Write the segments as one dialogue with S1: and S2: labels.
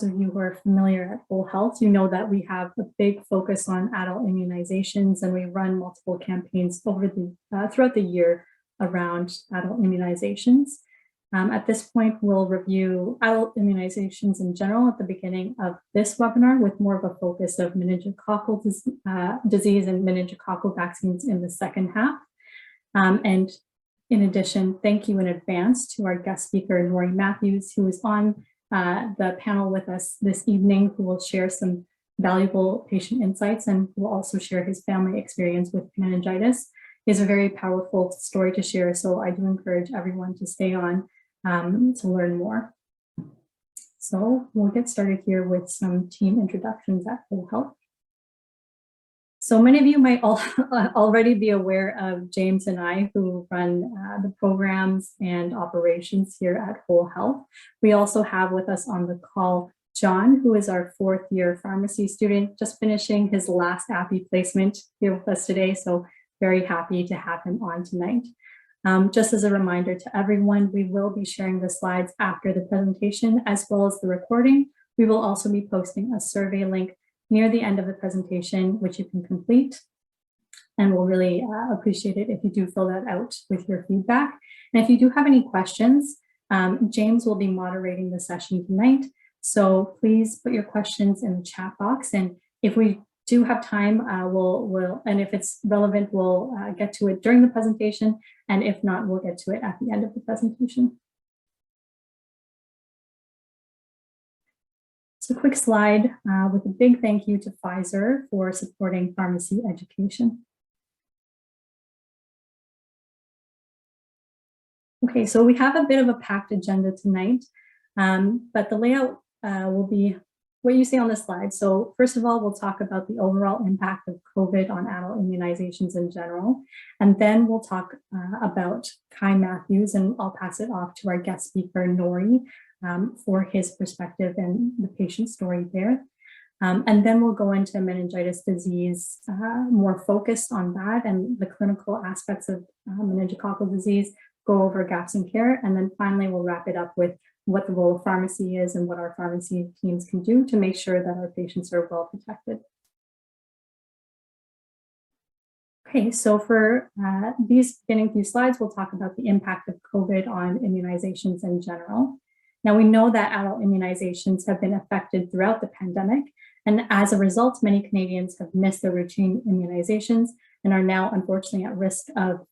S1: Those of you who are familiar at Whole Health, you know that we have a big focus on adult immunizations, and we run multiple campaigns throughout the year around adult immunizations. At this point, we'll review adult immunizations in general at the beginning of this webinar, with more of a focus of meningococcal disease and meningococcal vaccines in the second half. And in addition, thank you in advance to our guest speaker, Nori Matthews, who is on the panel with us this evening, who will share some valuable patient insights and will also share his family experience with meningitis. He has a very powerful story to share, so I do encourage everyone to stay on to learn more. So we'll get started here with some team introductions at Whole Health. So many of you might already be aware of James and I, who run the programs and operations here at Whole Health. We also have with us on the call John, who is our fourth-year pharmacy student, just finishing his last API placement here with us today. So very happy to have him on tonight. Just as a reminder to everyone, we will be sharing the slides after the presentation as well as the recording. We will also be posting a survey link near the end of the presentation, which you can complete. And we'll really appreciate it if you do fill that out with your feedback. And if you do have any questions, James will be moderating the session tonight. So please put your questions in the chat box. And if we do have time, and if it's relevant, we'll get to it during the presentation. And if not, we'll get to it at the end of the presentation. So a quick slide with a big thank you to Pfizer for supporting pharmacy education. Okay, so we have a bit of a packed agenda tonight, but the layout will be what you see on the slide. So first of all, we'll talk about the overall impact of COVID on adult immunizations in general. And then we'll talk about Kai Matthews, and I'll pass it off to our guest speaker, Nori, for his perspective and the patient story there. And then we'll go into meningitis disease, more focused on that and the clinical aspects of meningococcal disease, go over gaps in care, and then finally we'll wrap it up with what the role of pharmacy is and what our pharmacy teams can do to make sure that our patients are well protected. Okay, so for these beginning few slides, we'll talk about the impact of COVID on immunizations in general. Now, we know that adult immunizations have been affected throughout the pandemic, and as a result, many Canadians have missed their routine immunizations and are now unfortunately at risk of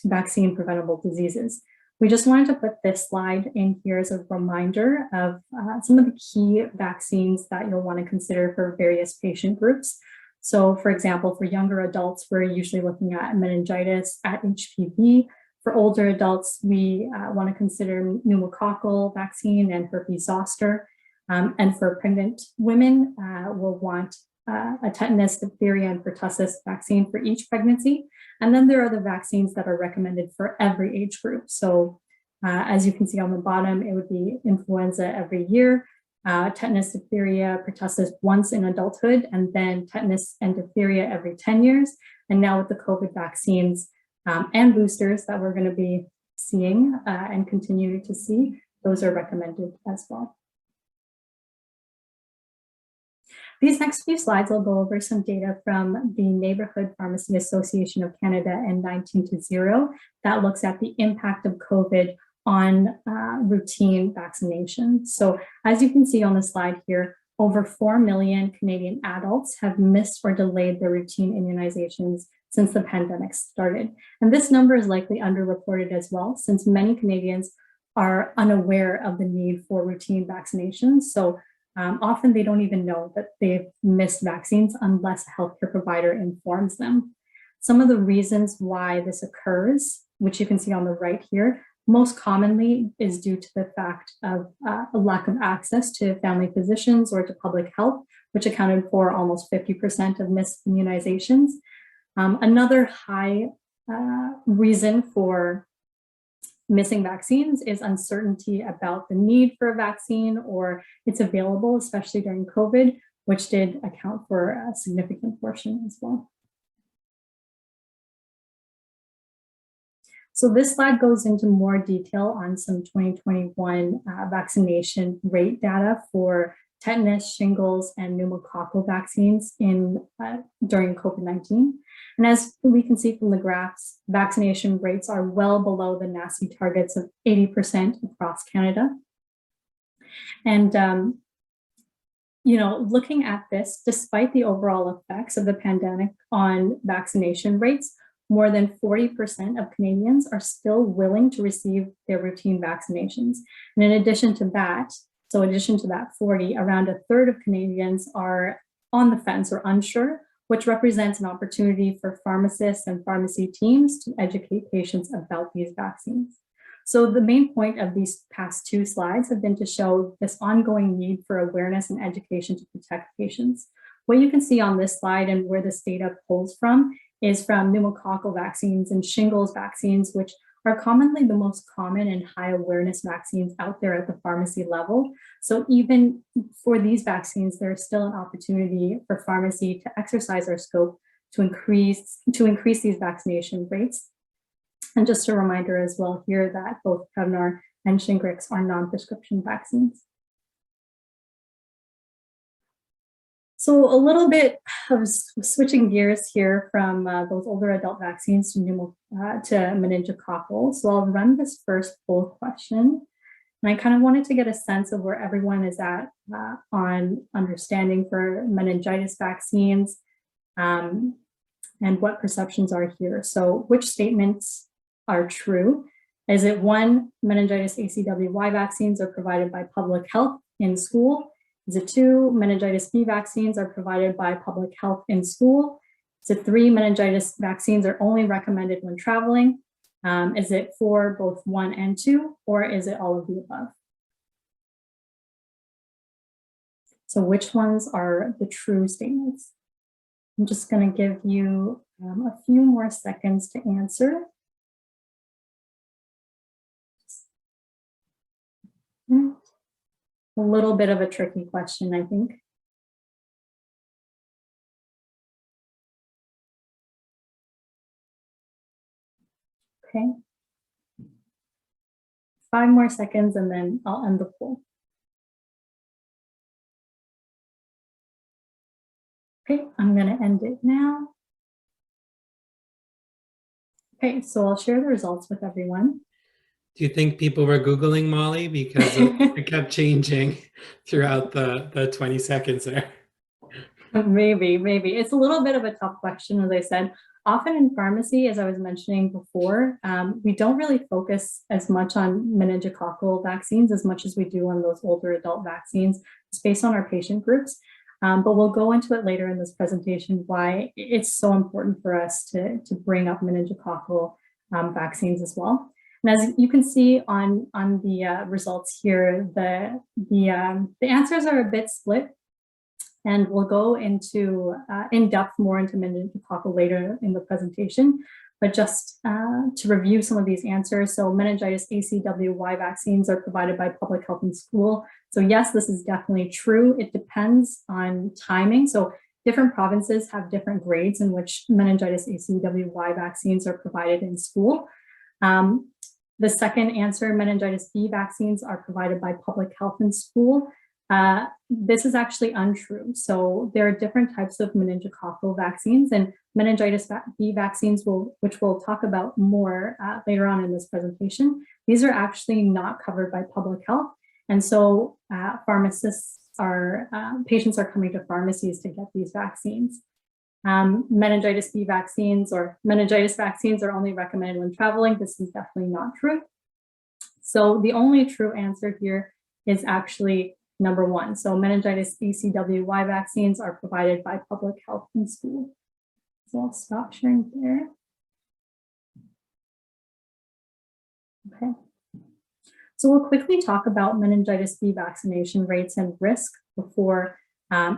S1: vaccine preventable diseases. We just wanted to put this slide in here as a reminder of some of the key vaccines that you'll want to consider for various patient groups. So for example, for younger adults, we're usually looking at meningitis, at HPV. For older adults, we want to consider pneumococcal vaccine and herpes zoster. And for pregnant women, we'll want a tetanus, diphtheria, and pertussis vaccine for each pregnancy. And then there are the vaccines that are recommended for every age group. So as you can see on the bottom, it would be influenza every year, tetanus, diphtheria, pertussis once in adulthood, and then tetanus and diphtheria every 10 years. And now with the COVID vaccines and boosters that we're going to be seeing and continue to see, those are recommended as well. These next few slides will go over some data from the Neighborhood Pharmacy Association of Canada and 19-0 that looks at the impact of COVID on routine vaccinations. So as you can see on the slide here, over 4 million Canadian adults have missed or delayed their routine immunizations since the pandemic started. And this number is likely underreported as well, since many Canadians are unaware of the need for routine vaccinations. So often they don't even know that they've missed vaccines unless a healthcare provider informs them. Some of the reasons why this occurs, which you can see on the right here, most commonly is due to the fact of a lack of access to family physicians or to public health, which accounted for almost 50% of missed immunizations. Another high reason for missing vaccines is uncertainty about the need for a vaccine or its available, especially during COVID, which did account for a significant portion as well. So this slide goes into more detail on some 2021 vaccination rate data for tetanus, shingles, and pneumococcal vaccines during COVID-19. And as we can see from the graphs, vaccination rates are well below the NACI targets of 80% across Canada. And looking at this, despite the overall effects of the pandemic on vaccination rates, more than 40% of Canadians are still willing to receive their routine vaccinations. And in addition to that 40, around a third of Canadians are on the fence or unsure, which represents an opportunity for pharmacists and pharmacy teams to educate patients about these vaccines. So the main point of these past two slides have been to show this ongoing need for awareness and education to protect patients. What you can see on this slide and where this data pulls from is from pneumococcal vaccines and shingles vaccines, which are commonly the most common and high awareness vaccines out there at the pharmacy level. So even for these vaccines, there's still an opportunity for pharmacy to exercise our scope to increase these vaccination rates. And just a reminder as well here that both Prevnar and Shingrix are non-prescription vaccines. So a little bit of switching gears here from those older adult vaccines to meningococcal. So I'll run this first poll question. And I kind of wanted to get a sense of where everyone is at on understanding for meningitis vaccines and what perceptions are here. So which statements are true? Is it one, meningitis ACWY vaccines are provided by public health in school? Is it two, meningitis B vaccines are provided by public health in school? Is it three, meningitis vaccines are only recommended when traveling? Is it four, both one and two, or is it all of the above? So which ones are the true statements? I'm just going to give you a few more seconds to answer. A little bit of a tricky question, I think. Okay. 5 more seconds and then I'll end the poll. Okay, I'm going to end it now. Okay, so I'll share the results with everyone.
S2: Do you think people were Googling, Molly, because it kept changing throughout the 20 seconds there?
S1: Maybe. It's a little bit of a tough question, as I said. Often in pharmacy, as I was mentioning before, we don't really focus as much on meningococcal vaccines as much as we do on those older adult vaccines. It's based on our patient groups. But we'll go into it later in this presentation, why it's so important for us to bring up meningococcal vaccines as well. And as you can see on the results here, the answers are a bit split, and we'll go into in depth more into meningococcal later in the presentation. But just to review some of these answers, so meningitis ACWY vaccines are provided by public health and school. So yes, this is definitely true. It depends on timing. So different provinces have different grades in which meningitis ACWY vaccines are provided in school. The second answer, meningitis B vaccines are provided by public health and school. This is actually untrue. So there are different types of meningococcal vaccines, and meningitis B vaccines, which we'll talk about more later on in this presentation. These are actually not covered by public health. And so patients are coming to pharmacies to get these vaccines. Meningitis B vaccines or meningitis vaccines are only recommended when traveling. This is definitely not true. So the only true answer here is actually number one. So meningitis ACWY vaccines are provided by public health in school. So I'll stop sharing there. Okay. So we'll quickly talk about meningitis B vaccination rates and risk before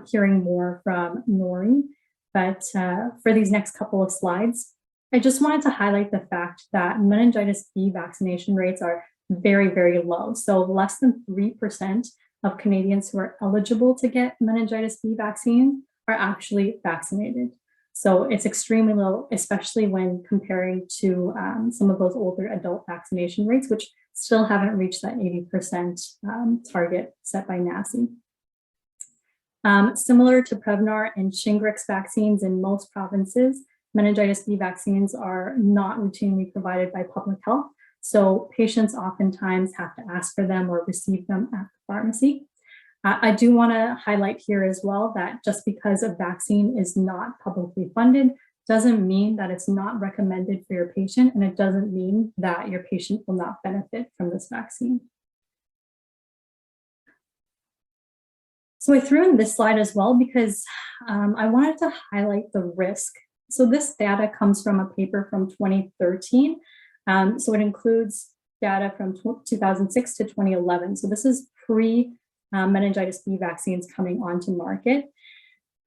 S1: hearing more from Nori. But for these next couple of slides, I just wanted to highlight the fact that meningitis B vaccination rates are very, very low. So less than 3% of Canadians who are eligible to get meningitis B vaccine are actually vaccinated. So it's extremely low, especially when comparing to some of those older adult vaccination rates, which still haven't reached that 80% target set by NACI. Similar to Prevnar and Shingrix vaccines in most provinces, meningitis B vaccines are not routinely provided by public health. So patients oftentimes have to ask for them or receive them at the pharmacy. I do want to highlight here as well that just because a vaccine is not publicly funded doesn't mean that it's not recommended for your patient, and it doesn't mean that your patient will not benefit from this vaccine. So I threw in this slide as well because I wanted to highlight the risk. So this data comes from a paper from 2013. So it includes data from 2006 to 2011. So this is pre-meningitis B vaccines coming onto market.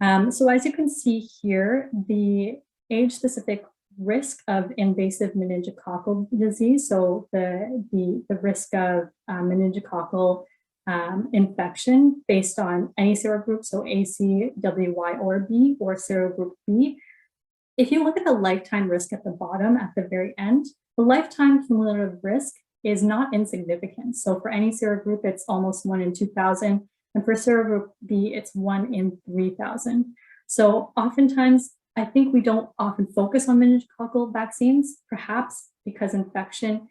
S1: So as you can see here, the age-specific risk of invasive meningococcal disease, so the risk of meningococcal infection based on any serogroup, so AC, WY, or B, or serogroup B. If you look at the lifetime risk at the bottom, at the very end, the lifetime cumulative risk is not insignificant. So for any serogroup, it's almost 1 in 2,000, and for serogroup B, it's 1 in 3,000. So oftentimes, I think we don't often focus on meningococcal vaccines, perhaps because infection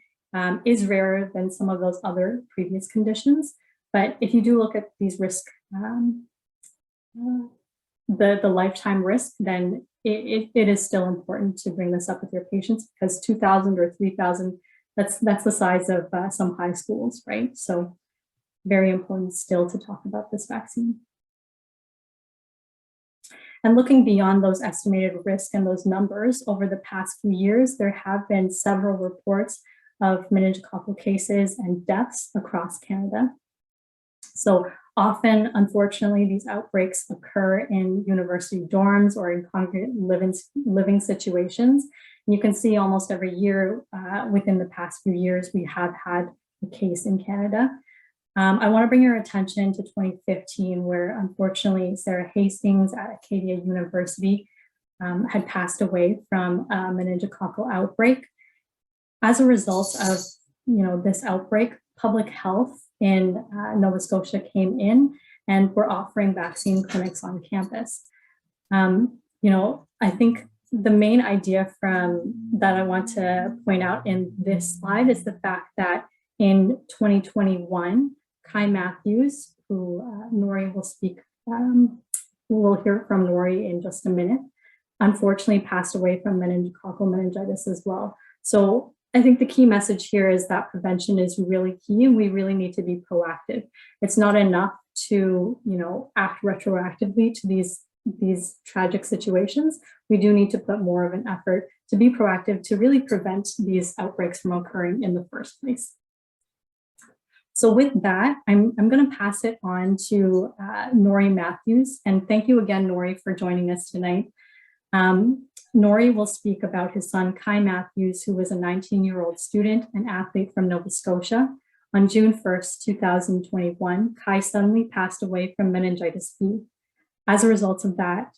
S1: is rarer than some of those other previous conditions. But if you do look at these risk, the lifetime risk, then it is still important to bring this up with your patients, because 2,000 or 3,000, that's the size of some high schools, right? So very important still to talk about this vaccine. And looking beyond those estimated risks and those numbers, over the past few years, there have been several reports of meningococcal cases and deaths across Canada. So often, unfortunately, these outbreaks occur in university dorms or in congregate living situations. And you can see almost every year within the past few years, we have had a case in Canada. I want to bring your attention to 2015, where unfortunately Sarah Hastings at Acadia University had passed away from a meningococcal outbreak. As a result of this outbreak, public health in Nova Scotia came in and were offering vaccine clinics on campus. I think the main idea that I want to point out in this slide is the fact that in 2021, Kai Matthews, who Nori will speak, we'll hear from Nori in just a minute, unfortunately passed away from meningococcal meningitis as well. So I think the key message here is that prevention is really key, and we really need to be proactive. It's not enough to, act retroactively to these tragic situations. We do need to put more of an effort to be proactive to really prevent these outbreaks from occurring in the first place. So with that, I'm going to pass it on to Nori Matthews. And thank you again, Nori, for joining us tonight. Nori will speak about his son, Kai Matthews, who was a 19-year-old student and athlete from Nova Scotia. On June 1st, 2021, Kai suddenly passed away from meningitis B. As a result of that,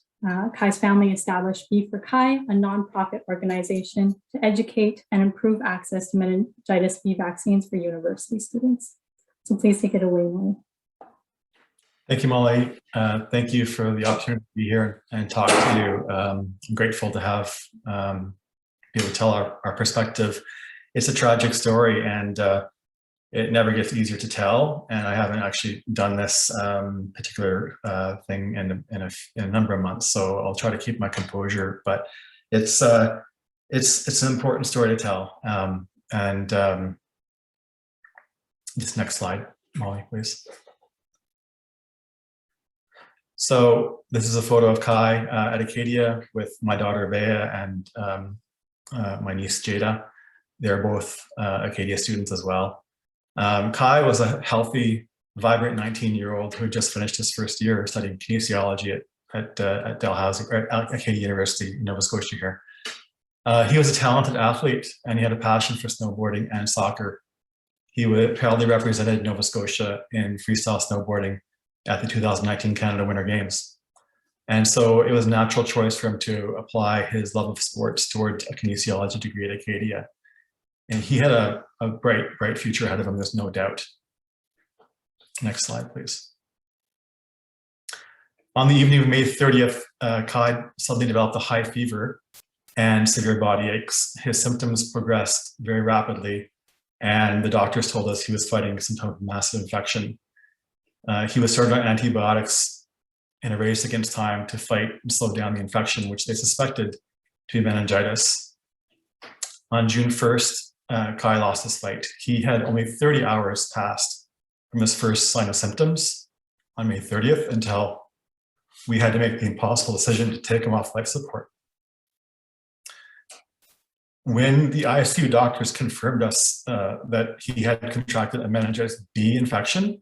S1: Kai's family established B for Kai, a nonprofit organization to educate and improve access to meningitis B vaccines for university students. So please take it away, Molly.
S3: Thank you, Molly. Thank you for the opportunity to be here and talk to you. I'm grateful to have be able to tell our perspective. It's a tragic story, and it never gets easier to tell. And I haven't actually done this particular thing in a number of months, so I'll try to keep my composure. But it's an important story to tell. This next slide, Molly, please. So this is a photo of Kai at Acadia with my daughter Bea and my niece Jada. They're both Acadia students as well. Kai was a healthy, vibrant 19-year-old who just finished his first year studying kinesiology at Dalhousie, or Acadia University in Nova Scotia here. He was a talented athlete, and he had a passion for snowboarding and soccer. He proudly represented Nova Scotia in freestyle snowboarding at the 2019 Canada Winter Games. And so it was a natural choice for him to apply his love of sports towards a kinesiology degree at Acadia. And he had a bright future ahead of him, there's no doubt. Next slide, please. On the evening of May 30th, Kai suddenly developed a high fever and severe body aches. His symptoms progressed very rapidly, and the doctors told us he was fighting some type of massive infection. He was started on antibiotics in a race against time to fight and slow down the infection, which they suspected to be meningitis. On June 1st, Kai lost his fight. He had only 30 hours passed from his first sign of symptoms on May 30th until we had to make the impossible decision to take him off life support. When the ICU doctors confirmed us that he had contracted a meningitis B infection,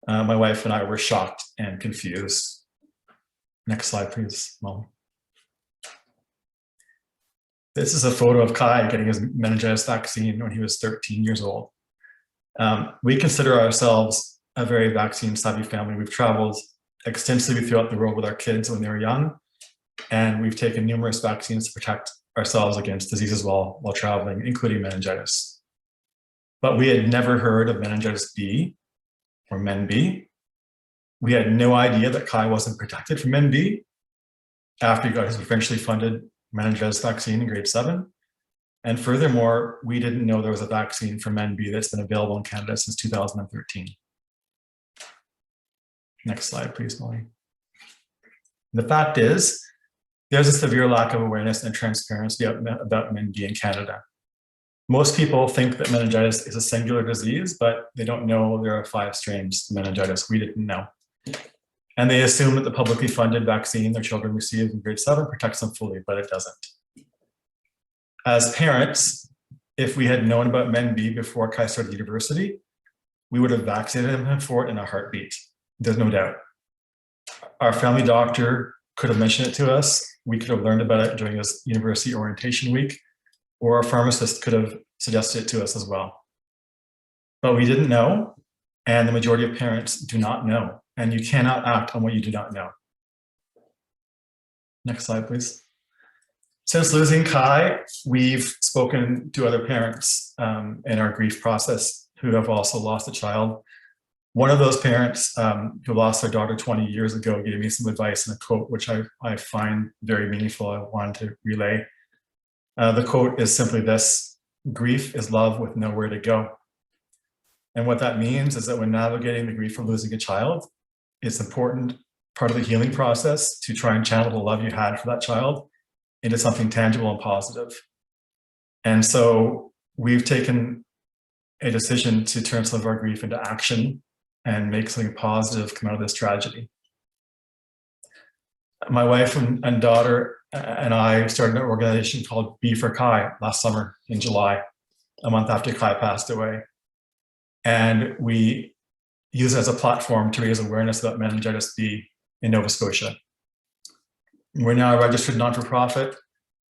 S3: my wife and I were shocked and confused. Next slide, please, Molly. This is a photo of Kai getting his meningitis vaccine when he was 13 years old. We consider ourselves a very vaccine-savvy family. We've traveled extensively throughout the world with our kids when they were young, and we've taken numerous vaccines to protect ourselves against diseases while traveling, including meningitis. But we had never heard of meningitis B or Men-B. We had no idea that Kai wasn't protected from Men-B after he got his provincially funded meningitis vaccine in grade 7. And furthermore, we didn't know there was a vaccine for Men-B that's been available in Canada since 2013. Next slide, please, Molly. The fact is, there's a severe lack of awareness and transparency about Men-B in Canada. Most people think that meningitis is a singular disease, but they don't know there are 5 strains of meningitis. We didn't know. And they assume that the publicly funded vaccine their children receive in grade 7 protects them fully, but it doesn't. As parents, if we had known about Men-B before Kai started university, we would have vaccinated him for it in a heartbeat. There's no doubt. Our family doctor could have mentioned it to us. We could have learned about it during his university orientation week, or our pharmacist could have suggested it to us as well. But we didn't know, and the majority of parents do not know, and you cannot act on what you do not know. Next slide, please. Since losing Kai, we've spoken to other parents in our grief process who have also lost a child. One of those parents who lost their daughter 20 years ago gave me some advice and a quote, which I find very meaningful. I wanted to relay. The quote is simply this: grief is love with nowhere to go. And what that means is that when navigating the grief of losing a child, it's important part of the healing process to try and channel the love you had for that child into something tangible and positive. And so we've taken a decision to turn some of our grief into action and make something positive come out of this tragedy. My wife and daughter and I started an organization called B for Kai last summer in July, a month after Kai passed away. And we use it as a platform to raise awareness about meningitis B in Nova Scotia. We're now a registered non-for-profit,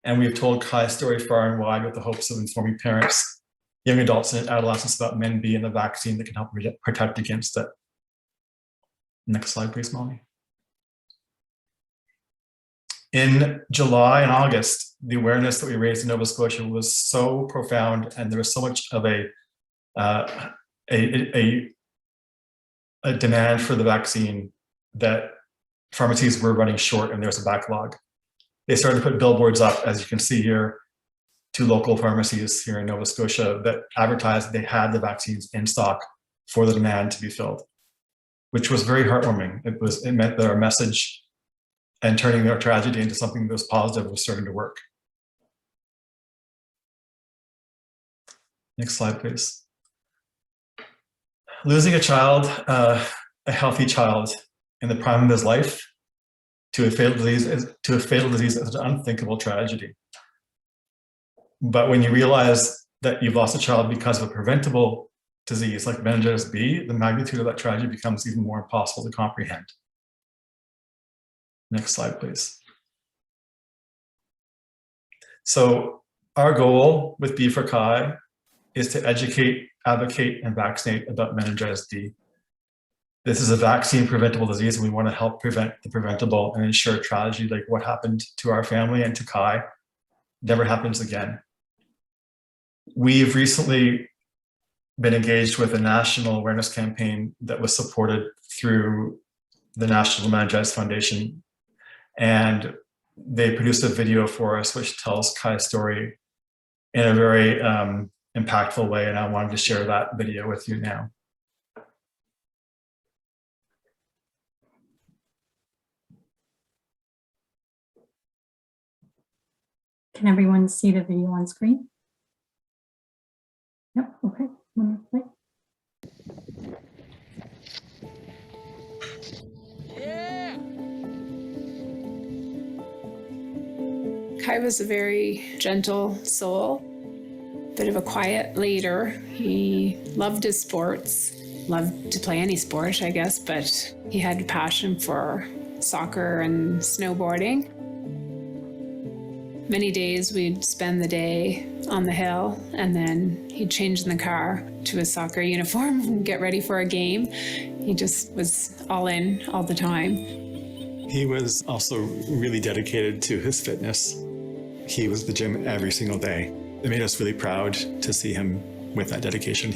S3: and we've told Kai's story far and wide with the hopes of informing parents, young adults, and adolescents about Men-B and the vaccine that can help protect against it. Next slide, please, Molly. In July and August, the awareness that we raised in Nova Scotia was so profound, and there was so much of a demand for the vaccine that pharmacies were running short and there's a backlog. They started to put billboards up, as you can see here, to local pharmacies here in Nova Scotia that advertised they had the vaccines in stock for the demand to be filled, which was very heartwarming. It meant that our message and turning our tragedy into something that was positive was starting to work. Next slide, please. Losing a child, a healthy child, in the prime of his life to a fatal disease is an unthinkable tragedy. But when you realize that you've lost a child because of a preventable disease like meningitis B, the magnitude of that tragedy becomes even more impossible to comprehend. Next slide, please. So our goal with B for Kai is to educate, advocate, and vaccinate about meningitis B. This is a vaccine preventable disease, and we want to help prevent the preventable and ensure tragedy like what happened to our family and to Kai never happens again. We've recently been engaged with a national awareness campaign that was supported through the National Meningitis Foundation, and they produced a video for us which tells Kai's story in a very impactful way, and I wanted to share that video with you now.
S1: Can everyone see the video on screen? Yep, okay.
S4: Kai was a very gentle soul, bit of a quiet leader. He loved his sports, loved to play any sport, I guess, but he had a passion for soccer and snowboarding. Many days we'd spend the day on the hill, and then he'd change in the car to his soccer uniform and get ready for a game. He just was all in all the time.
S5: He was also really dedicated to his fitness. He was at the gym every single day. It made us really proud to see him with that dedication.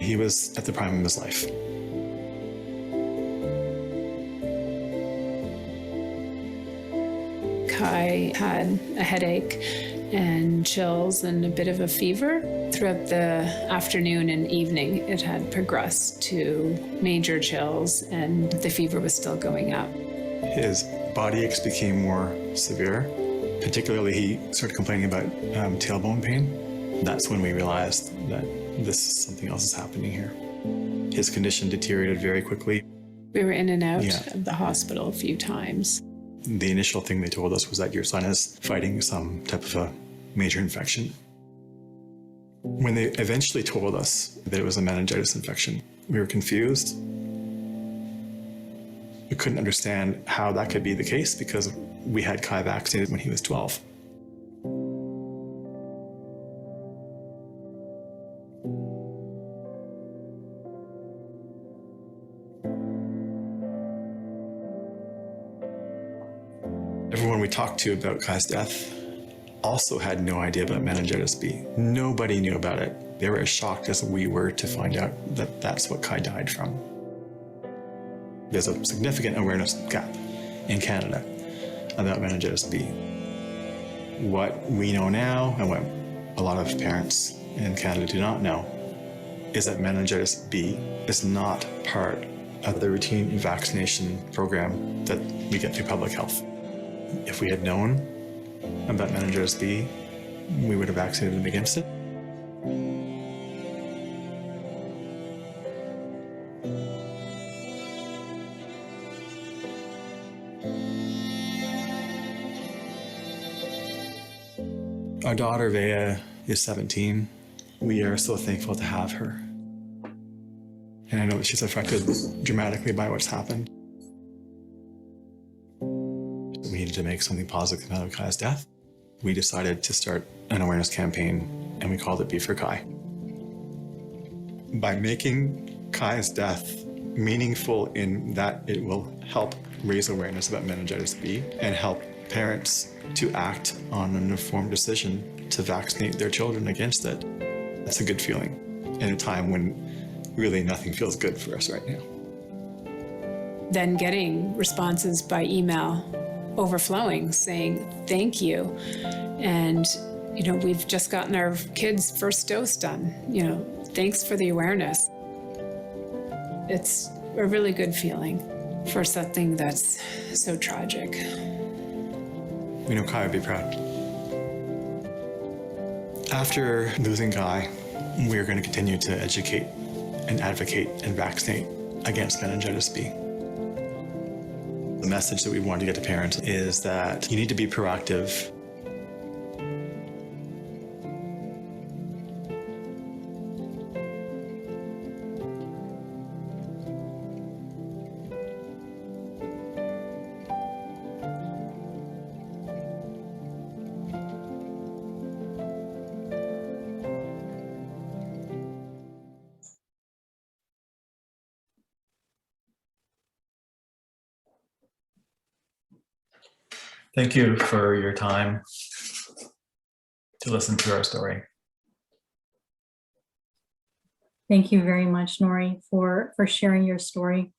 S5: He was at the prime of his life.
S4: Kai had a headache and chills and a bit of a fever. Throughout the afternoon and evening, it had progressed to major chills and the fever was still going up.
S5: His body aches became more severe. Particularly, he started complaining about tailbone pain. That's when we realized that something else is happening here. His condition deteriorated very quickly.
S4: We were in and out of the hospital a few times.
S5: The initial thing they told us was that your son is fighting some type of a major infection. When they eventually told us that it was a meningitis infection, we were confused. We couldn't understand how that could be the case because we had Kai vaccinated when he was 12. Everyone we talked to about Kai's death also had no idea about meningitis B. Nobody knew about it. They were as shocked as we were to find out that that's what Kai died from. There's a significant awareness gap in Canada about meningitis B. What we know now, and what a lot of parents in Canada do not know, is that meningitis B is not part of the routine vaccination program that we get through public health. If we had known about meningitis B, we would have vaccinated them against it. Our daughter, Vea, is 17. We are so thankful to have her. And I know that she's affected dramatically by what's happened. We needed to make something positive out of Kai's death. We decided to start an awareness campaign, and we called it Be for Kai. By making Kai's death meaningful in that it will help raise awareness about meningitis B and help parents to act on an informed decision to vaccinate their children against it. That's a good feeling in a time when really nothing feels good for us right now.
S4: Then getting responses by email overflowing saying thank you, and we've just gotten our kids' first dose done, thanks for the awareness. It's a really good feeling for something that's so tragic.
S5: We know Kai would be proud. After losing Kai, we're going to continue to educate and advocate and vaccinate against meningitis B. The message that we want to get to parents is that you need to be proactive.
S3: Thank you for your time to listen to our story.
S1: Thank you very much, Nori, for sharing your story.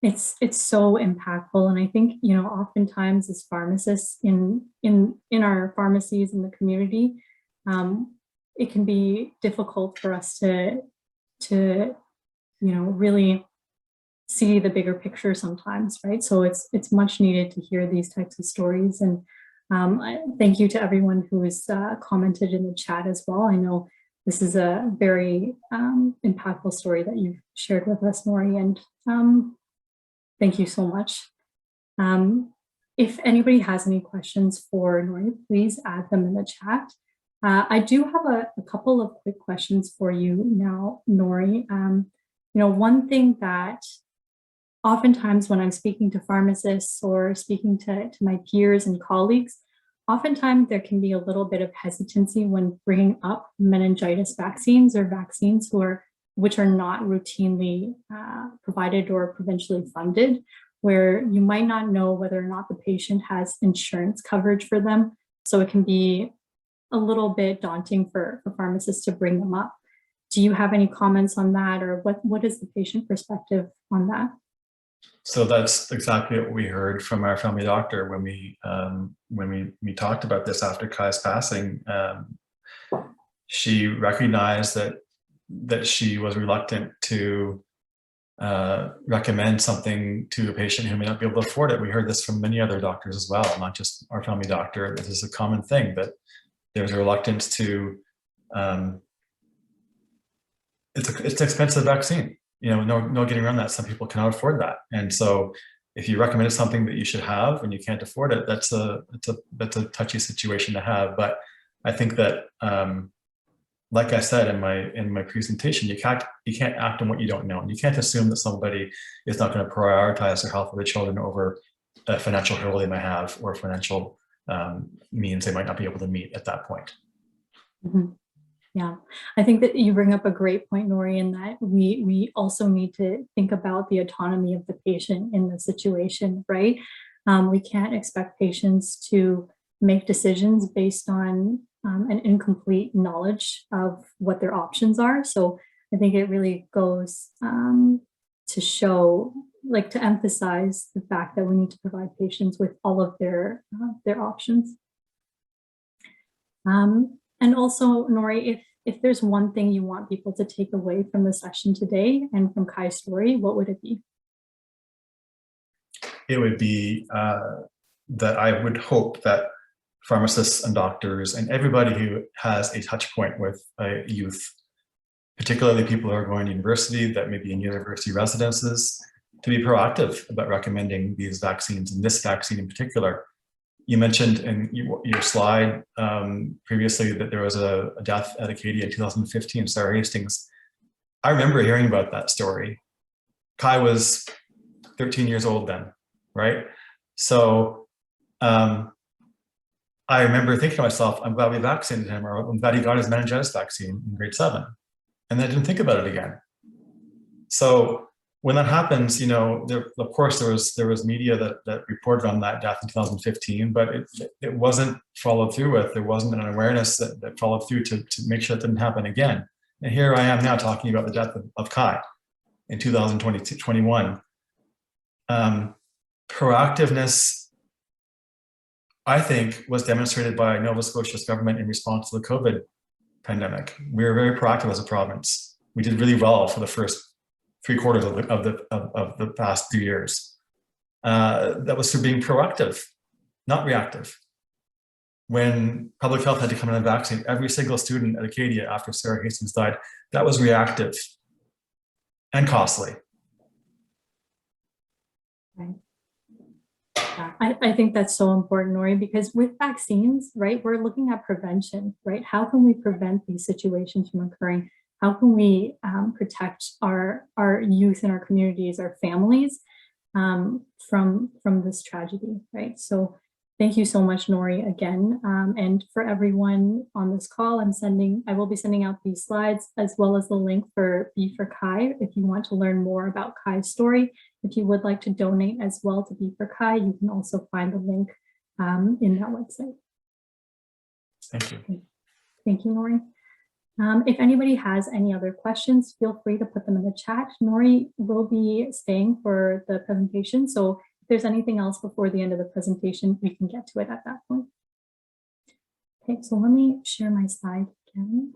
S1: it's so impactful. And I think, you know, oftentimes as pharmacists in our pharmacies in the community, it can be difficult for us to, you know, really see the bigger picture sometimes, right? So it's much needed to hear these types of stories. And thank you to everyone who has commented in the chat as well. I know this is a very impactful story that you've shared with us, Nori, and thank you so much. If anybody has any questions for Nori, please add them in the chat. I do have a couple of quick questions for you now, Nori. You know, one thing that oftentimes when I'm speaking to pharmacists or speaking to my peers and colleagues, oftentimes there can be a little bit of hesitancy when bringing up meningitis vaccines or vaccines which are not routinely provided or provincially funded, where you might not know whether or not the patient has insurance coverage for them. So it can be a little bit daunting for pharmacists to bring them up. Do you have any comments on that, or what is the patient perspective on that?
S3: So that's exactly what we heard from our family doctor when we talked about this after Kai's passing. She recognized that she was reluctant to recommend something to a patient who may not be able to afford it. We heard this from many other doctors as well, not just our family doctor. This is a common thing, but there's a reluctance to. It's an expensive vaccine. You know, no getting around that. Some people cannot afford that, and so if you recommend something that you should have and you can't afford it, that's a touchy situation to have. But I think that, like I said in my presentation, you can't act on what you don't know, and you can't assume that somebody is not going to prioritize their health of the children over a financial hurdle they might have or financial means they might not be able to meet at that point.
S1: Mm-hmm. Yeah, I think that you bring up a great point, Nori, in that we also need to think about the autonomy of the patient in the situation, right? We can't expect patients to make decisions based on an incomplete knowledge of what their options are. So I think it really goes to show, like, to emphasize the fact that we need to provide patients with all of their options. And also, Nori, if there's one thing you want people to take away from the session today and from Kai's story, what would it be?
S3: It would be that I would hope that pharmacists and doctors and everybody who has a touch point with youth, particularly people who are going to university, that may be in university residences, to be proactive about recommending these vaccines, and this vaccine in particular. You mentioned in your slide previously that there was a death at Acadia in 2015, Sarah Hastings. I remember hearing about that story. Kai was 13 years old then, right? So I remember thinking to myself, I'm glad we vaccinated him, or I'm glad he got his meningitis vaccine in grade 7. And then I didn't think about it again. So when that happens, you know, of course there was media that reported on that death in 2015, but it wasn't followed through with. There wasn't an awareness that followed through to make sure it didn't happen again. And here I am now talking about the death of Kai in 2021. Proactiveness, I think, was demonstrated by Nova Scotia's government in response to the COVID pandemic. We were very proactive as a province. We did really well for the first 3/4 of the past 2 years. That was through being proactive, not reactive. When public health had to come in and vaccinate every single student at Acadia after Sarah Hastings died, that was reactive and costly.
S1: Right. Yeah, I think that's so important, Nori, because with vaccines, right, we're looking at prevention, right? How can we prevent these situations from occurring? How can we protect our youth in our communities, our families from this tragedy, right? So thank you so much, Nori, again. And for everyone on this call, I will be sending out these slides as well as the link for B for Kai if you want to learn more about Kai's story. If you would like to donate as well to B for Kai, you can also find the link in that website.
S3: Thank you.
S1: Okay. Thank you, Nori. If anybody has any other questions, feel free to put them in the chat. Nori will be staying for the presentation, so if there's anything else before the end of the presentation, we can get to it at that point. Okay, so let me share my slide again.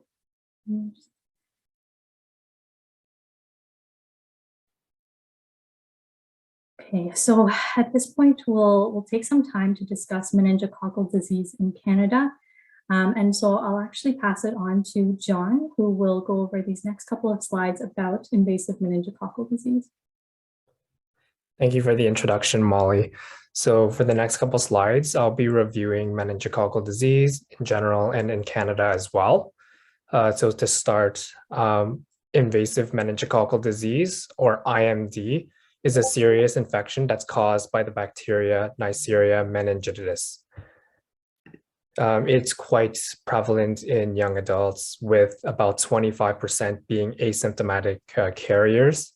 S1: Okay, so at this point, we'll take some time to discuss meningococcal disease in Canada. And so I'll actually pass it on to John, who will go over these next couple of slides about invasive meningococcal disease.
S6: Thank you for the introduction, Molly. So for the next couple slides, I'll be reviewing meningococcal disease in general and in Canada as well. So to start, invasive meningococcal disease, or IMD, is a serious infection that's caused by the bacteria Neisseria meningitidis. It's quite prevalent in young adults, with about 25% being asymptomatic carriers.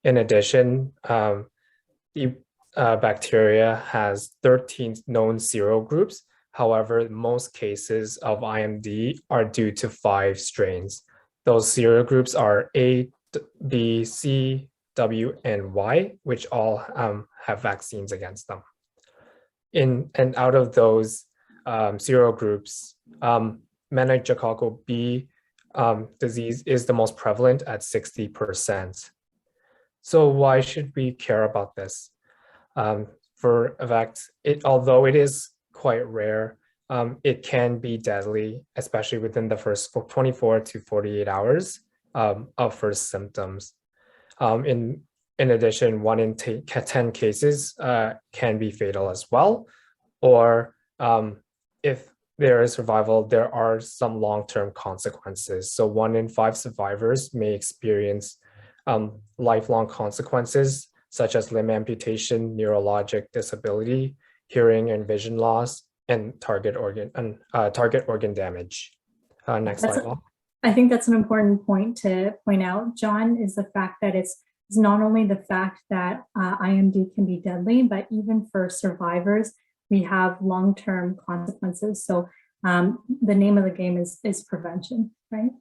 S6: In addition, the bacteria has 13 known serogroups. However, most cases of IMD are due to 5 strains. Those serogroups are A, B, C, W, and Y, which all have vaccines against them. And out of those serogroups, meningococcal B disease is the most prevalent at 60%. So why should we care about this? For a fact, although it is quite rare, it can be deadly, especially within the first 24 to 48 hours of first symptoms. In addition, 1 in 10 cases can be fatal as well, or if there is survival, there are some long-term consequences. So 1 in 5 survivors may experience lifelong consequences, such as limb amputation, neurologic disability, hearing and vision loss, and target organ damage. Next slide.
S1: I think that's an important point to point out, John, is the fact that it's not only the fact that IMD can be deadly, but even for survivors, we have long-term consequences. So the name of the game is prevention, right?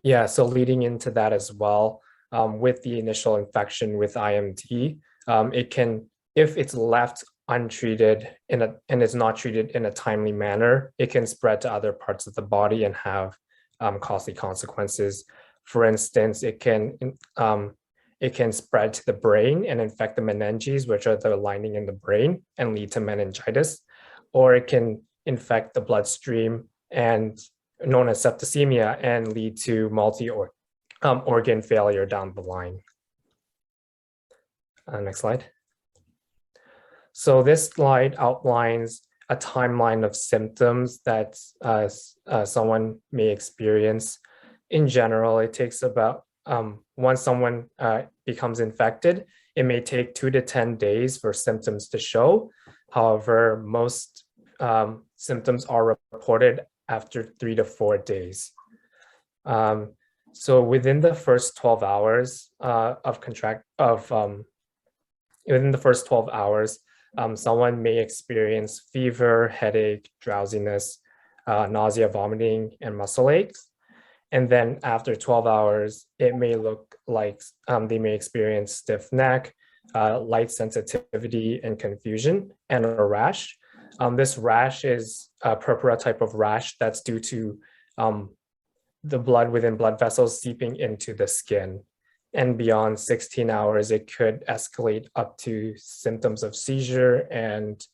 S6: Yeah, so leading into that as well, with the initial infection with IMD, it can, if it's left untreated and is not treated in a timely manner, it can spread to other parts of the body and have costly consequences. For instance, it can spread to the brain and infect the meninges, which are the lining in the brain, and lead to meningitis, or it can infect the bloodstream and known as septicemia and lead to multi-organ failure down the line. Next slide. So this slide outlines a timeline of symptoms that someone may experience. In general, it takes about, once someone becomes infected, it may take 2 to 10 days for symptoms to show. However, most symptoms are reported after 3 to 4 days. So within the first 12 hours within the first 12 hours, someone may experience fever, headache, drowsiness, nausea, vomiting, and muscle aches. And then after 12 hours, it may look like they may experience stiff neck, light sensitivity and confusion, and a rash. This rash is a purpura type of rash that's due to the blood within blood vessels seeping into the skin. And beyond 16 hours, it could escalate up to symptoms of seizure and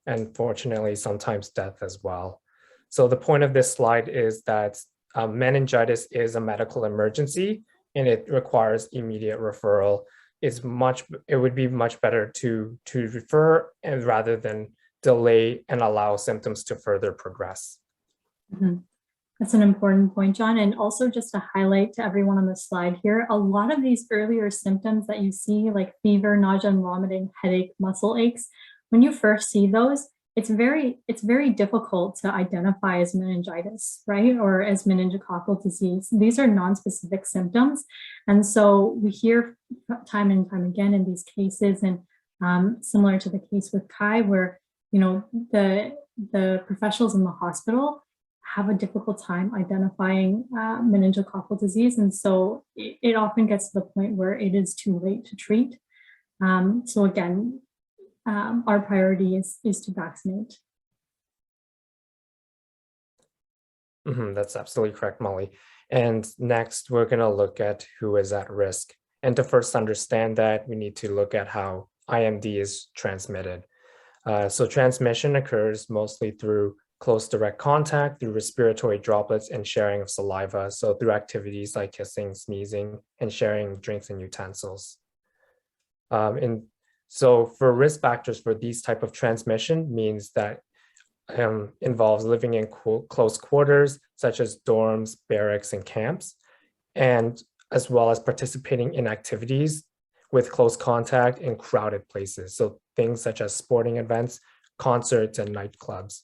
S6: unfortunately sometimes death as well. So the point of this slide is that meningitis is a medical emergency and it requires immediate referral. It would be much better to refer and rather than delay and allow symptoms to further progress.
S1: Mm-hmm. That's an important point, John. And also just to highlight to everyone on the slide here, a lot of these earlier symptoms that you see, like fever, nausea and vomiting, headache, muscle aches, when you first see those, it's very difficult to identify as meningitis, right? Or as meningococcal disease. These are non-specific symptoms. And so we hear time and time again in these cases, and similar to the case with Kai, where the professionals in the hospital have a difficult time identifying meningococcal disease. And so it often gets to the point where it is too late to treat. So again, our priority is to vaccinate.
S6: That's absolutely correct, Molly. And next, we're going to look at who is at risk. And to first understand that, we need to look at how IMD is transmitted. So transmission occurs mostly through close direct contact, through respiratory droplets and sharing of saliva. So through activities like kissing, sneezing, and sharing drinks and utensils. And so for risk factors for these type of transmission means that involves living in close quarters, such as dorms, barracks, and camps, and as well as participating in activities with close contact in crowded places. So things such as sporting events, concerts, and nightclubs.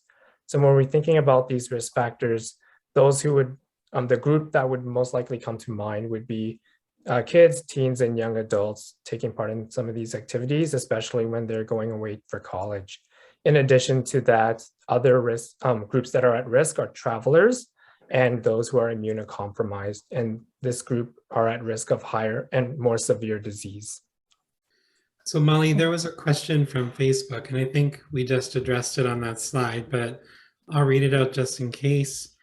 S6: So when we're thinking about these risk factors, those who would, the group that would most likely come to mind would be kids, teens, and young adults taking part in some of these activities, especially when they're going away for college. In addition to that, other risk groups that are at risk are travelers and those who are immunocompromised. And this group are at risk of higher and more severe disease.
S2: So Molly, there was a question from Facebook, and I think we just addressed it on that slide, but I'll read it out just in case.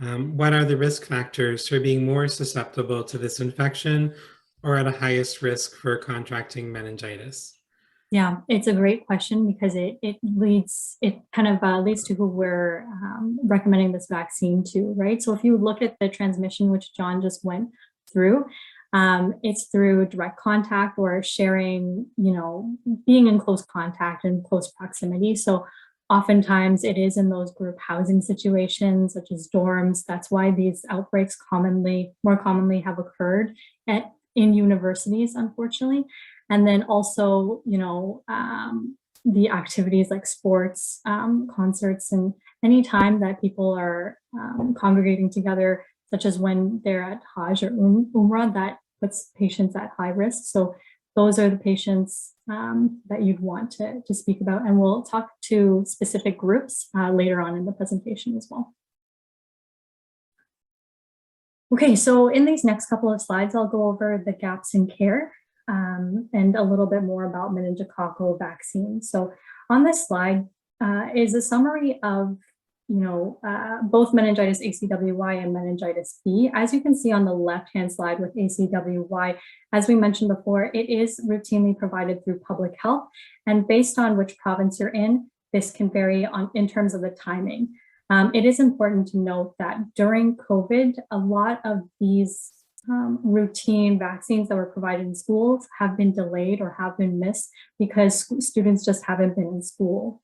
S2: What are the risk factors for being more susceptible to this infection or at a highest risk for contracting meningitis?
S1: Yeah, it's a great question because it kind of leads to who we're recommending this vaccine to, right? So if you look at the transmission, which John just went through, it's through direct contact or sharing, being in close contact and close proximity. So oftentimes it is in those group housing situations, such as dorms. That's why these outbreaks more commonly have occurred in universities, unfortunately. And then also, the activities like sports, concerts, and any time that people are congregating together, such as when they're at Hajj or Umrah, that puts patients at high risk. So those are the patients that you'd want to speak about. And we'll talk to specific groups later on in the presentation as well. Okay, so in these next couple of slides, I'll go over the gaps in care and a little bit more about meningococcal vaccines. So on this slide is a summary of both meningitis ACWY and meningitis B. As you can see on the left-hand slide with ACWY, as we mentioned before, it is routinely provided through public health. And based on which province you're in, this can vary in terms of the timing. It is important to note that during COVID, a lot of these routine vaccines that were provided in schools have been delayed or have been missed because students just haven't been in school.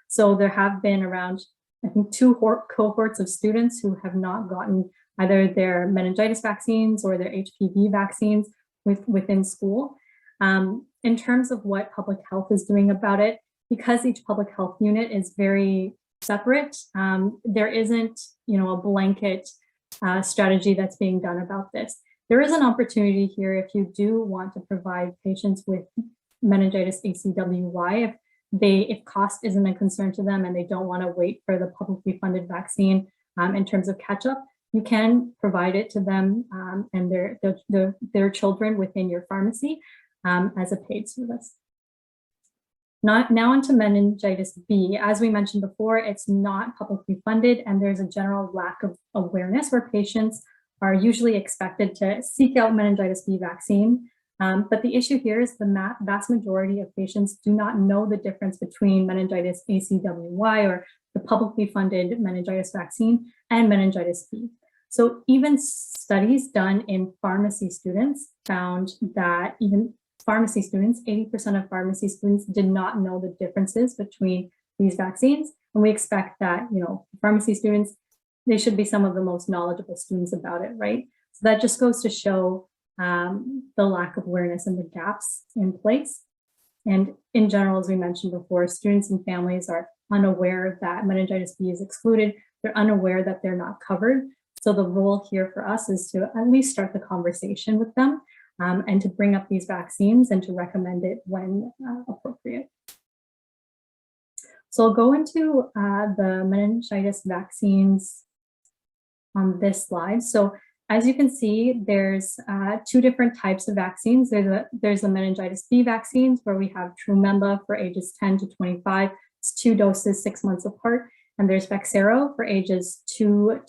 S1: So there have been around, I think, 2 cohorts of students who have not gotten either their meningitis vaccines or their HPV vaccines within school. In terms of what public health is doing about it, because each public health unit is very separate, there isn't, a blanket strategy that's being done about this. There is an opportunity here if you do want to provide patients with meningitis ACWY, if cost isn't a concern to them and they don't want to wait for the publicly funded vaccine in terms of catch-up, you can provide it to them and their children within your pharmacy as a paid service. Now onto meningitis B. As we mentioned before, it's not publicly funded and there's a general lack of awareness where patients are usually expected to seek out meningitis B vaccine. But the issue here is the vast majority of patients do not know the difference between meningitis ACWY or the publicly funded meningitis vaccine and meningitis B. So even studies done in pharmacy students found that even pharmacy students, 80% of pharmacy students did not know the differences between these vaccines. And we expect that, pharmacy students, they should be some of the most knowledgeable students about it, right? So that just goes to show the lack of awareness and the gaps in place. And in general, as we mentioned before, students and families are unaware that meningitis B is excluded. They're unaware that they're not covered. So the role here for us is to at least start the conversation with them and to bring up these vaccines and to recommend it when appropriate. So I'll go into the meningitis vaccines on this slide. So as you can see, there's two different types of vaccines. There's the meningitis B vaccines, where we have Trumemba for ages 10 to 25. It's 2 doses, 6 months apart. And there's Bexsero for ages 2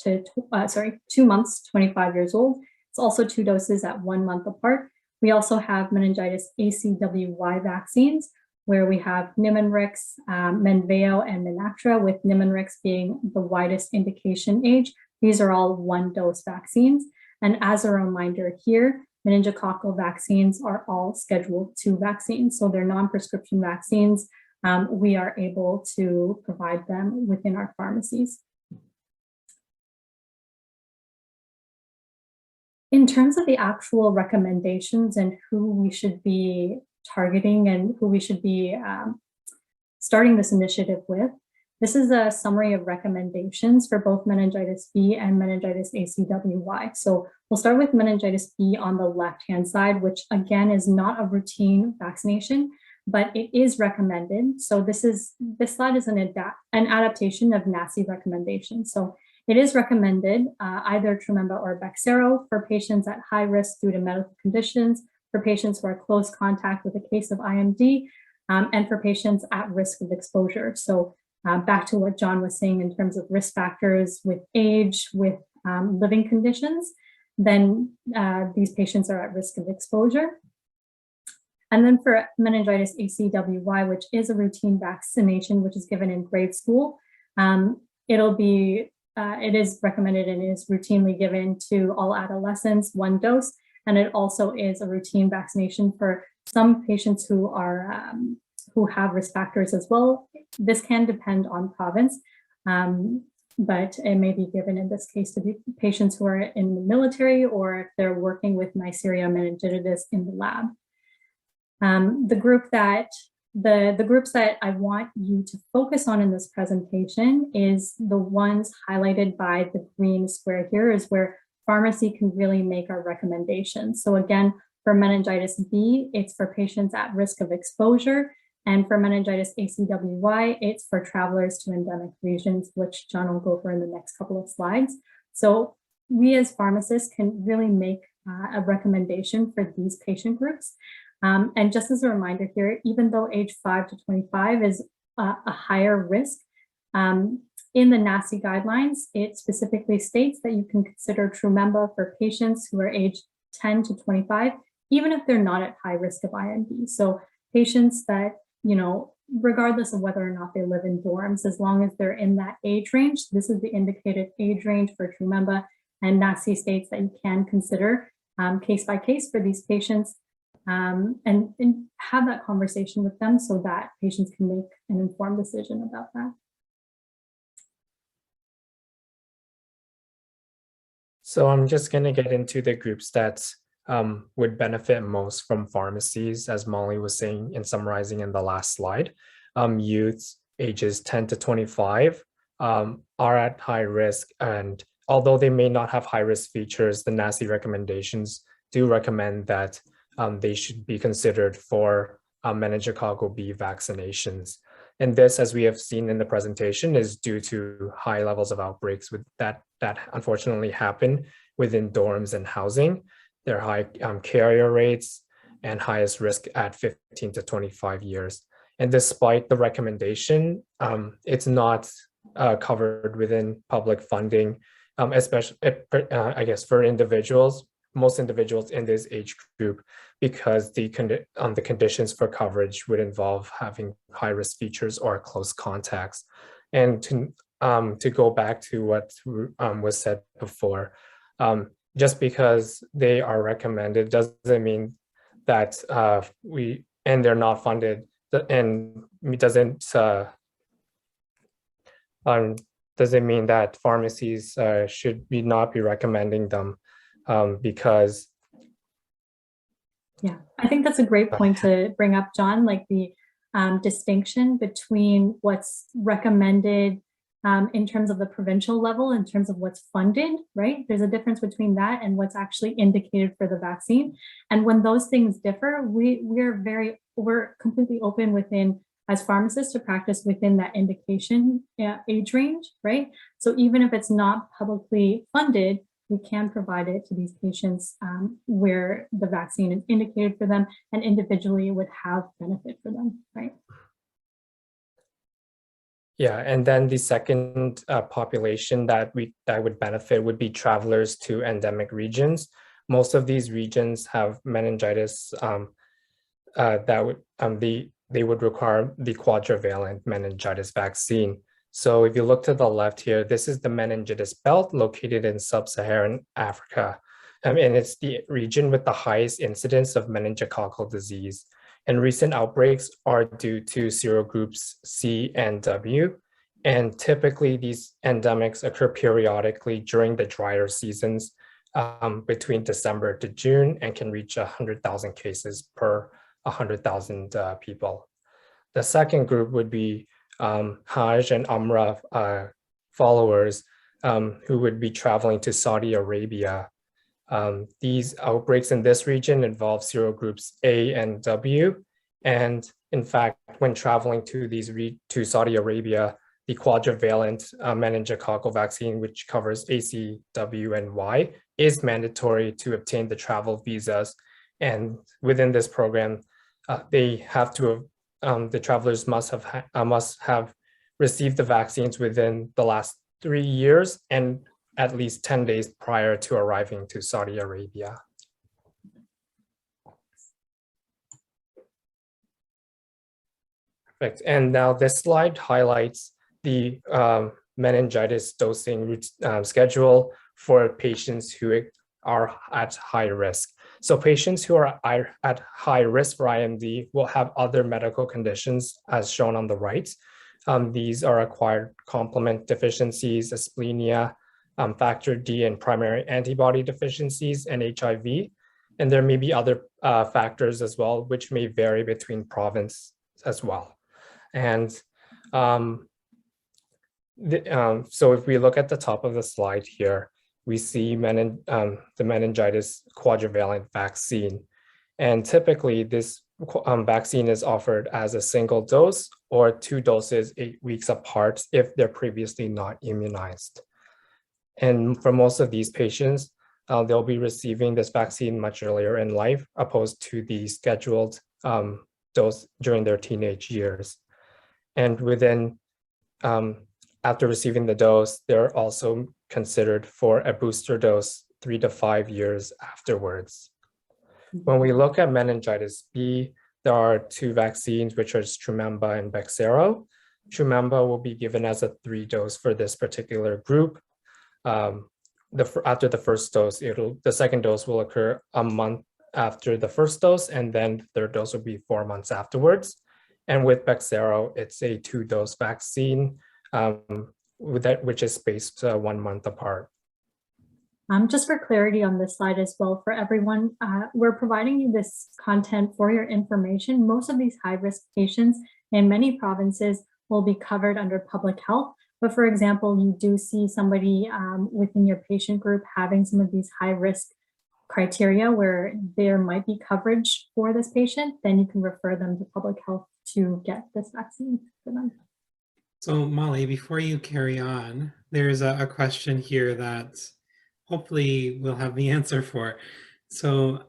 S1: months, 25 years old. It's also 2 doses at 1 month apart. We also have meningitis ACWY vaccines, where we have Nimenrix, Menveo, and Menactra, with Nimenrix being the widest indication age. These are all 1-dose vaccines. And as a reminder here, meningococcal vaccines are all Schedule II vaccines. So they're non-prescription vaccines. We are able to provide them within our pharmacies. In terms of the actual recommendations and who we should be targeting and who we should be starting this initiative with, this is a summary of recommendations for both meningitis B and meningitis ACWY. So we'll start with meningitis B on the left-hand side, which again is not a routine vaccination, but it is recommended. So this slide is an adaptation of NACI recommendations. So it is recommended either Trumemba or Bexsero for patients at high risk due to medical conditions, for patients who are close contact with a case of IMD, and for patients at risk of exposure. So back to what John was saying in terms of risk factors with age, with living conditions, then these patients are at risk of exposure. And then for meningitis ACWY, which is a routine vaccination, which is given in grade school, it is recommended and is routinely given to all adolescents, 1 dose. And it also is a routine vaccination for some patients who are who have risk factors as well. This can depend on province, but it may be given in this case to patients who are in the military or if they're working with Neisseria meningitidis in the lab. The groups that I want you to focus on in this presentation is the ones highlighted by the green square here, is where pharmacy can really make our recommendations. So again, for meningitis B, it's for patients at risk of exposure. And for meningitis ACWY, it's for travelers to endemic regions, which John will go over in the next couple of slides. So we as pharmacists can really make a recommendation for these patient groups. And just as a reminder here, even though age 5 to 25 is a higher risk, in the NACI guidelines, it specifically states that you can consider Trumemba for patients who are aged 10 to 25, even if they're not at high risk of IMD. So patients that, regardless of whether or not they live in dorms, as long as they're in that age range, this is the indicated age range for Trumemba, and NACI states that you can consider case by case for these patients and have that conversation with them so that patients can make an informed decision about that.
S6: So I'm just going to get into the groups that would benefit most from pharmacies, as Molly was saying and summarizing in the last slide. Youths ages 10 to 25 are at high risk, and although they may not have high risk features, the NACI recommendations do recommend that they should be considered for meningococcal B vaccinations. And this, as we have seen in the presentation, is due to high levels of outbreaks that unfortunately happen within dorms and housing. There are high carrier rates and highest risk at 15 to 25 years. And despite the recommendation, it's not covered within public funding, especially, I guess, for individuals, most individuals in this age group, because the conditions for coverage would involve having high risk features or close contacts. And to go back to what was said before, just because they are recommended doesn't mean that they're not funded, and doesn't mean that pharmacies should not be recommending them, because
S1: yeah, I think that's a great point to bring up, John, like the distinction between what's recommended in terms of the provincial level, in terms of what's funded, right? There's a difference between that and what's actually indicated for the vaccine. And when those things differ, we're completely open within as pharmacists to practice within that indication age range, right? So even if it's not publicly funded, we can provide it to these patients where the vaccine is indicated for them and individually would have benefit for them, right?
S6: Yeah, and then the second population that would benefit would be travelers to endemic regions. Most of these regions have meningitis that would they would require the quadrivalent meningitis vaccine. So if you look to the left here, this is the meningitis belt located in sub-Saharan Africa. And it's the region with the highest incidence of meningococcal disease. And recent outbreaks are due to serogroups C and W. And typically these endemics occur periodically during the drier seasons between December to June and can reach 100,000 cases per 100,000 people. The second group would be Hajj and Umrah followers who would be traveling to Saudi Arabia. These outbreaks in this region involve serogroups A and W. And in fact, when traveling to Saudi Arabia, the quadrivalent meningococcal vaccine, which covers A, C, W, and Y, is mandatory to obtain the travel visas. And within this program, they have to the travelers must have received the vaccines within the last 3 years and at least 10 days prior to arriving to Saudi Arabia. Perfect. And now this slide highlights the meningitis dosing schedule for patients who are at high risk. So patients who are at high risk for IMD will have other medical conditions as shown on the right. These are acquired complement deficiencies, asplenia, factor D and primary antibody deficiencies, and HIV. And there may be other factors as well, which may vary between province as well. And so if we look at the top of the slide here, we see the meningitis quadrivalent vaccine. And typically this vaccine is offered as a single dose or 2 doses 8 weeks apart if they're previously not immunized. And for most of these patients, they'll be receiving this vaccine much earlier in life, opposed to the scheduled dose during their teenage years. And within, after receiving the dose, they're also considered for a booster dose 3 to 5 years afterwards. When we look at meningitis B, there are 2 vaccines, which are Trumemba and Bexsero. Trumemba will be given as a 3-dose for this particular group. After the first dose, the second dose will occur a month after the first dose, and then the third dose will be 4 months afterwards. And with Bexsero, it's a 2-dose vaccine, which is spaced 1 month apart.
S1: Just for clarity on this slide as well for everyone, we're providing you this content for your information. Most of these high-risk patients in many provinces will be covered under public health. But for example, you do see somebody within your patient group having some of these high-risk criteria where there might be coverage for this patient, then you can refer them to public health to get this vaccine for them.
S2: So Molly, before you carry on, there's a question here that hopefully we'll have the answer for. So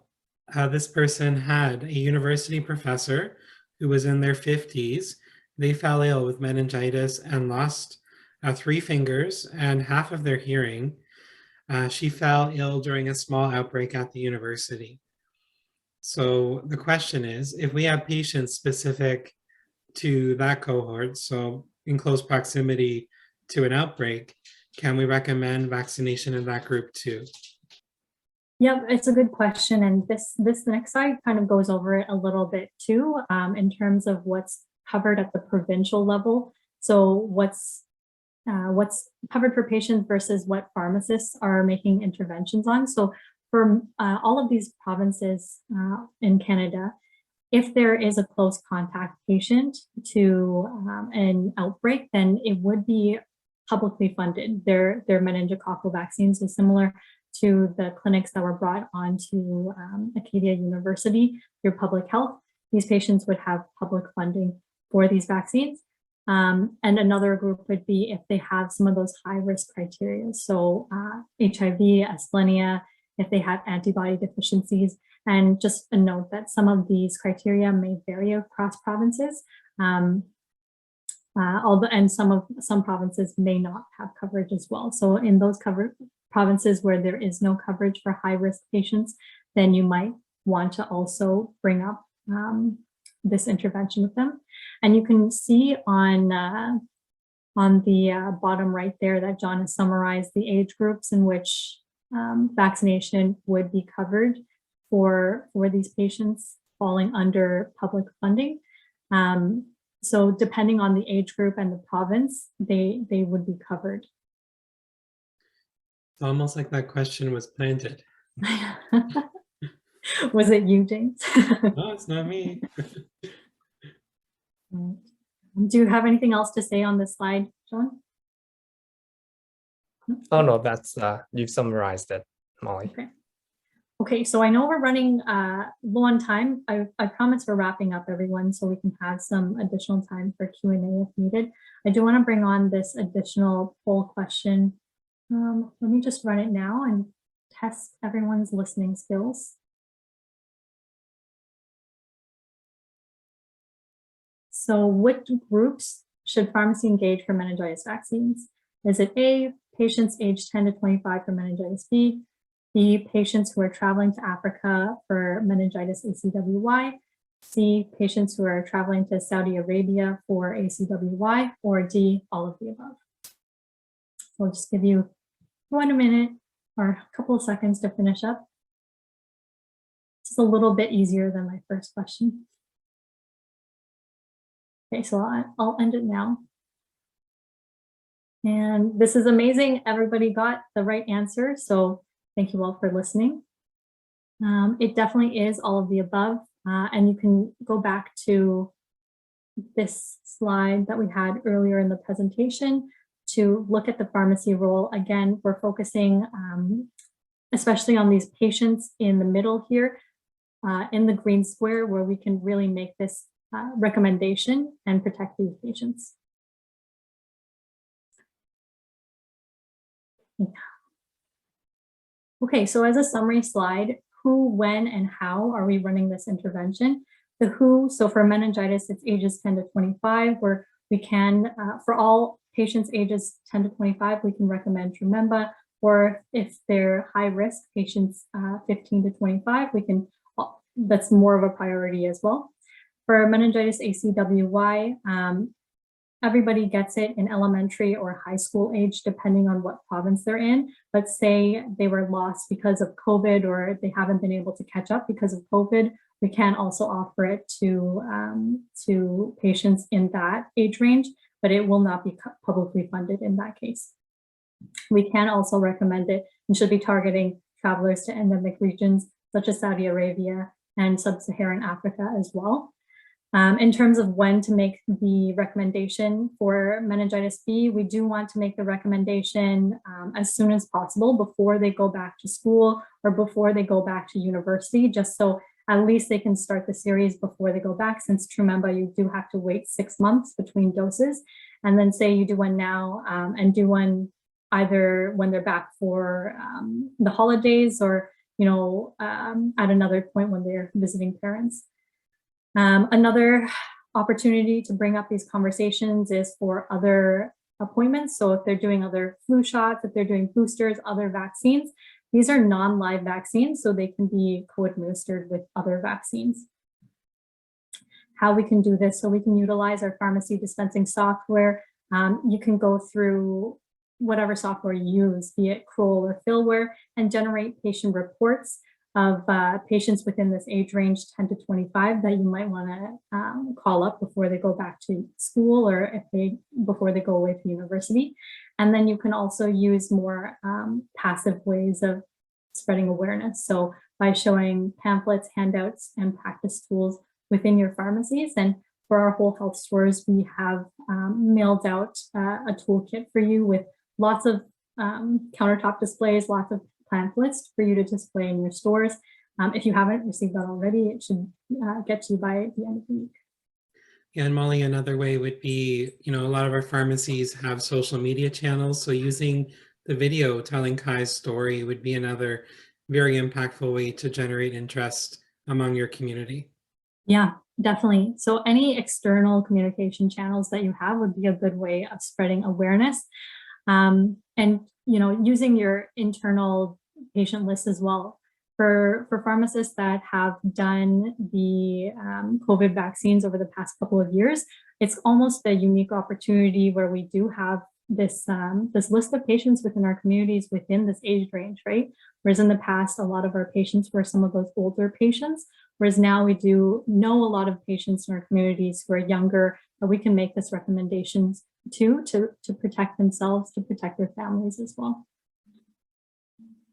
S2: this person had a university professor who was in their 50s. They fell ill with meningitis and lost 3 fingers and half of their hearing. She fell ill during a small outbreak at the university. So the question is, if we have patients specific to that cohort, so in close proximity to an outbreak, can we recommend vaccination in that group too?
S1: Yeah, it's a good question. And this next slide kind of goes over it a little bit too, in terms of what's covered at the provincial level. So what's covered for patients versus what pharmacists are making interventions on. So for all of these provinces in Canada, if there is a close contact patient to an outbreak, then it would be publicly funded. Their meningococcal vaccines is similar to the clinics that were brought onto Acadia University through public health. These patients would have public funding for these vaccines. And another group would be if they have some of those high risk criteria. So HIV, asplenia, if they have antibody deficiencies. And just a note that some of these criteria may vary across provinces. And some provinces may not have coverage as well. So in those provinces where there is no coverage for high risk patients, then you might want to also bring up this intervention with them. And you can see on the bottom right there that John has summarized the age groups in which vaccination would be covered for these patients falling under public funding. So depending on the age group and the province, they would be covered.
S2: It's almost like that question was planted.
S1: Was it you, James?
S2: No, it's not me.
S1: Do you have anything else to say on this slide, John?
S6: Oh no, that's you've summarized it, Molly.
S1: Okay, so I know we're running low on time. I promise we're wrapping up, everyone, so we can have some additional time for Q&A if needed. I do want to bring on this additional poll question. Let me just run it now and test everyone's listening skills. So which groups should pharmacy engage for meningitis vaccines? Is it A, patients aged 10 to 25 for meningitis B, patients who are traveling to Africa for meningitis ACWY, C, patients who are traveling to Saudi Arabia for ACWY, or D, all of the above? So I'll just give you 1 minute or a couple of seconds to finish up. It's a little bit easier than my first question. Okay, so I'll end it now. And this is amazing. Everybody got the right answer. So thank you all for listening. It definitely is all of the above. And you can go back to this slide that we had earlier in the presentation to look at the pharmacy role. Again, we're focusing especially on these patients in the middle here, in the green square, where we can really make this recommendation and protect these patients. Okay, so as a summary slide, who, when, and how are we running this intervention? The who, so for meningitis, it's ages 10 to 25, where we can, for all patients ages 10 to 25, we can recommend Trememba, or if they're high risk patients 15 to 25, we can, that's more of a priority as well. For meningitis ACWY, everybody gets it in elementary or high school age, depending on what province they're in. But say they were lost because of COVID, or they haven't been able to catch up because of COVID, we can also offer it to patients in that age range, but it will not be publicly funded in that case. We can also recommend it and should be targeting travelers to endemic regions such as Saudi Arabia and sub-Saharan Africa as well. In terms of when to make the recommendation for meningitis B, we do want to make the recommendation as soon as possible before they go back to school or before they go back to university, just so at least they can start the series before they go back, since Trememba, you do have to wait 6 months between doses. And then say you do one now and do one either when they're back for the holidays, or at another point when they're visiting parents. Another opportunity to bring up these conversations is for other appointments. So if they're doing other flu shots, if they're doing boosters, other vaccines, these are non-live vaccines, so they can be co-administered with other vaccines. How we can do this, so we can utilize our pharmacy dispensing software. You can go through whatever software you use, be it Kroll or Philware, and generate patient reports of patients within this age range 10 to 25 that you might want to call up before they go back to school, or before they go away to university. And then you can also use more passive ways of spreading awareness. So by showing pamphlets, handouts, and practice tools within your pharmacies. And for our whole health stores, we have mailed out a toolkit for you with lots of countertop displays, lots of pamphlets for you to display in your stores. If you haven't received that already, it should get to you by the end of the week.
S2: Yeah, and Molly, another way would be, a lot of our pharmacies have social media channels. So using the video telling Kai's story would be another very impactful way to generate interest among your community.
S1: Yeah, definitely. So any external communication channels that you have would be a good way of spreading awareness. And, using your internal patient list as well. For pharmacists that have done the COVID vaccines over the past couple of years, it's almost a unique opportunity where we do have this list of patients within our communities within this age range, right? Whereas in the past, a lot of our patients were some of those older patients, whereas now we do know a lot of patients in our communities who are younger that we can make this recommendations to protect themselves, to protect their families as well.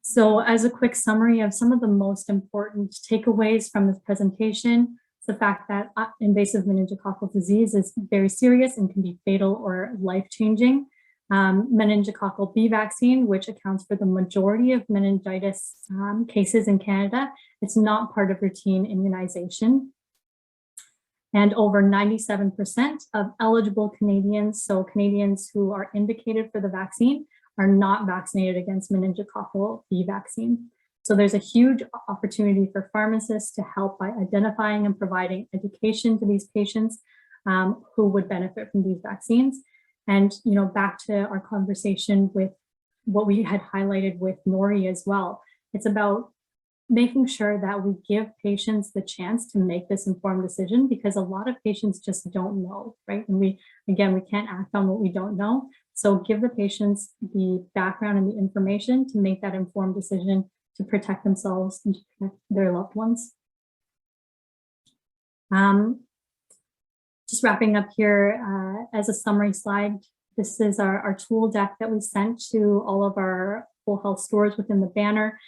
S1: So as a quick summary of some of the most important takeaways from this presentation, it's the fact that invasive meningococcal disease is very serious and can be fatal or life-changing. Meningococcal B vaccine, which accounts for the majority of meningitis cases in Canada, it's not part of routine immunization. And over 97% of eligible Canadians, so Canadians who are indicated for the vaccine, are not vaccinated against meningococcal B vaccine. So there's a huge opportunity for pharmacists to help by identifying and providing education to these patients who would benefit from these vaccines. And, back to our conversation with what we had highlighted with Nori as well, it's about making sure that we give patients the chance to make this informed decision, because a lot of patients just don't know, right? And we can't act on what we don't know. So give the patients the background and the information to make that informed decision to protect themselves and to protect their loved ones. Just wrapping up here as a summary slide, this is our tool deck that we sent to all of our whole health stores within the banner.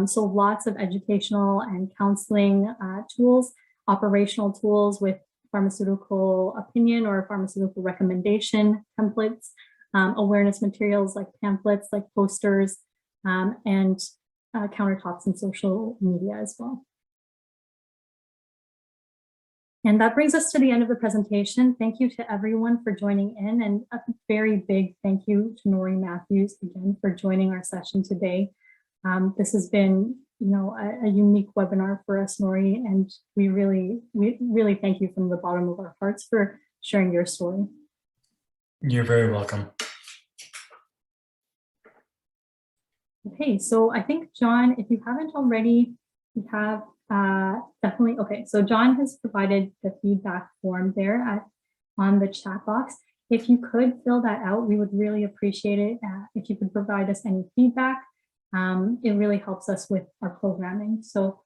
S1: So lots of educational and counseling tools, operational tools with pharmaceutical opinion or pharmaceutical recommendation templates, awareness materials like pamphlets, like posters, and countertops and social media as well. And that brings us to the end of the presentation. Thank you to everyone for joining in, and a very big thank you to Nori Matthews again for joining our session today. This has been, a unique webinar for us, Nori, and we really thank you from the bottom of our hearts for sharing your story.
S3: You're very welcome.
S1: Okay, so I think, John, if you haven't already, you have definitely, okay, so John has provided the feedback form there on the chat box. If you could fill that out, we would really appreciate it. If you could provide us any feedback, it really helps us with our programming. So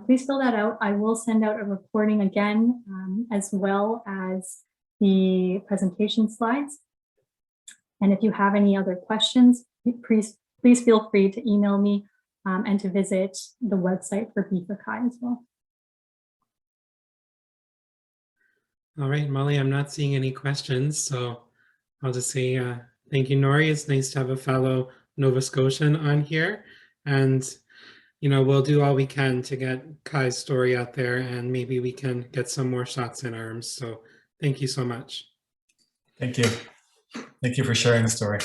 S1: please fill that out. I will send out a recording again, as well as the presentation slides. And if you have any other questions, please feel free to email me and to visit the website for B4Chi as well.
S2: All right, Molly, I'm not seeing any questions, so I'll just say thank you, Nori. It's nice to have a fellow Nova Scotian on here, and we'll do all we can to get Kai's story out there, and maybe we can get some more shots in arms. So thank you so much.
S3: Thank you. Thank you for sharing the story.